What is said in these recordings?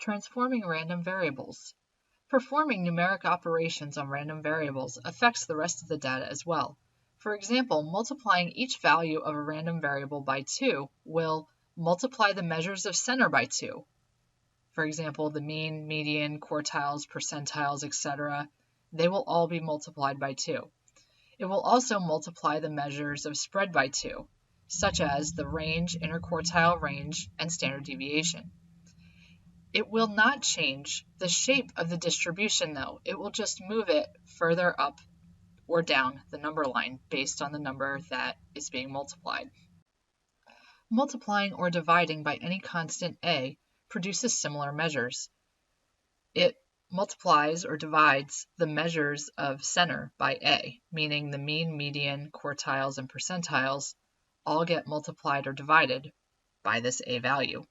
Transforming random variables. Performing numeric operations on random variables affects the rest of the data as well. For example, multiplying each value of a random variable by 2 will multiply the measures of center by 2. For example, the mean, median, quartiles, percentiles, etc. They will all be multiplied by 2. It will also multiply the measures of spread by 2, such as the range, interquartile range, and standard deviation. It will not change the shape of the distribution though. It will just move it further up or down the number line based on the number that is being multiplied. Multiplying or dividing by any constant a produces similar measures. It multiplies or divides the measures of center by a, meaning the mean, median, quartiles, and percentiles all get multiplied or divided by this a value.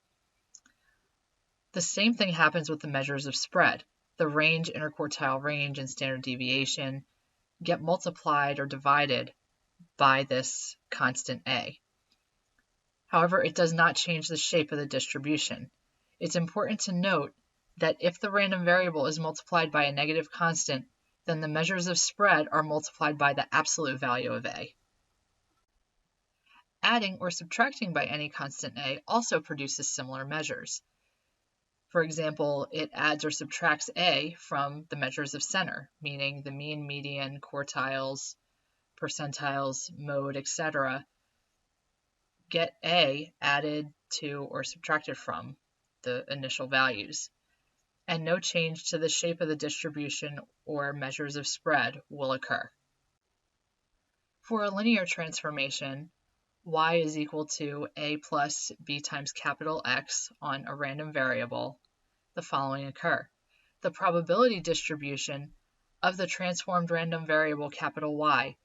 The same thing happens with the measures of spread. The range, interquartile range, and standard deviation get multiplied or divided by this constant a. However, it does not change the shape of the distribution. It's important to note that if the random variable is multiplied by a negative constant, then the measures of spread are multiplied by the absolute value of a. Adding or subtracting by any constant a also produces similar measures. For example, it adds or subtracts a from the measures of center, meaning the mean, median, quartiles, percentiles, mode, etc. get a added to or subtracted from the initial values, and no change to the shape of the distribution or measures of spread will occur. For a linear transformation, y is equal to a plus b times capital X on a random variable, the following occur. The probability distribution of the transformed random variable capital Y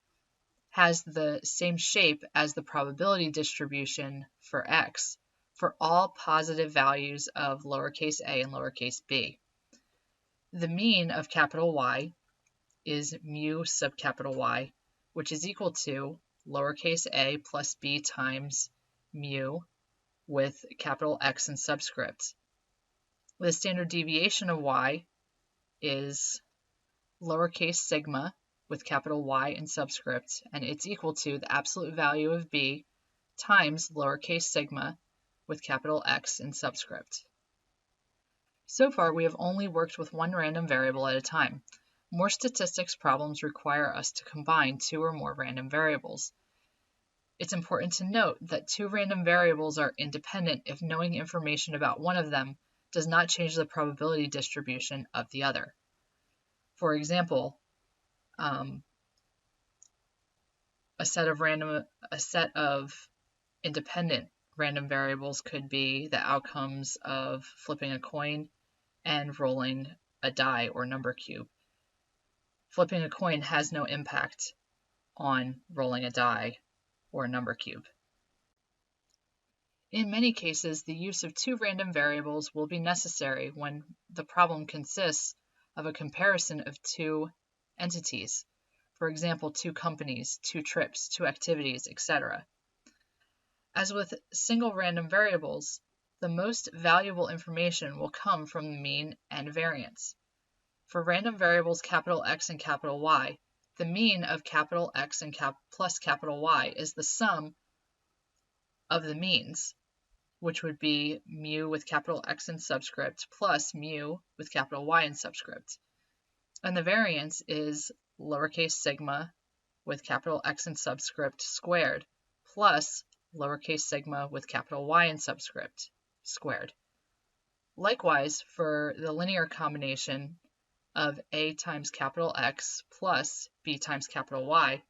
has the same shape as the probability distribution for X for all positive values of lowercase a and lowercase b. The mean of capital Y is mu sub capital Y, which is equal to lowercase a plus b times mu with capital X in subscript. The standard deviation of Y is lowercase sigma with capital Y in subscript, and it's equal to the absolute value of b times lowercase sigma with capital X in subscript. So far, we have only worked with one random variable at a time. More statistics problems require us to combine two or more random variables. It's important to note that two random variables are independent if knowing information about one of them does not change the probability distribution of the other. For example, a set of independent random variables could be the outcomes of flipping a coin and rolling a die or number cube. Flipping a coin has no impact on rolling a die or a number cube. In many cases, the use of two random variables will be necessary when the problem consists of a comparison of two entities. For example, two companies, two trips, two activities, etc. As with single random variables, the most valuable information will come from the mean and variance. For random variables capital X and capital Y, the mean of capital X and plus capital Y is the sum of the means, which would be mu with capital X in subscript plus mu with capital Y in subscript. And the variance is lowercase sigma with capital X in subscript squared plus lowercase sigma with capital Y in subscript squared. Likewise, for the linear combination of a times capital X plus b times capital Y,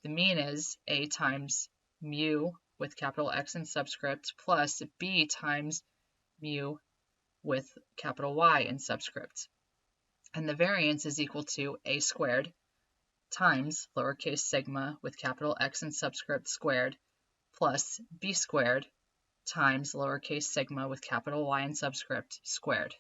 the mean is a times mu with capital X in subscript plus b times mu with capital Y in subscript. And the variance is equal to a squared times lowercase sigma with capital X in subscript squared plus b squared times lowercase sigma with capital Y in subscript squared.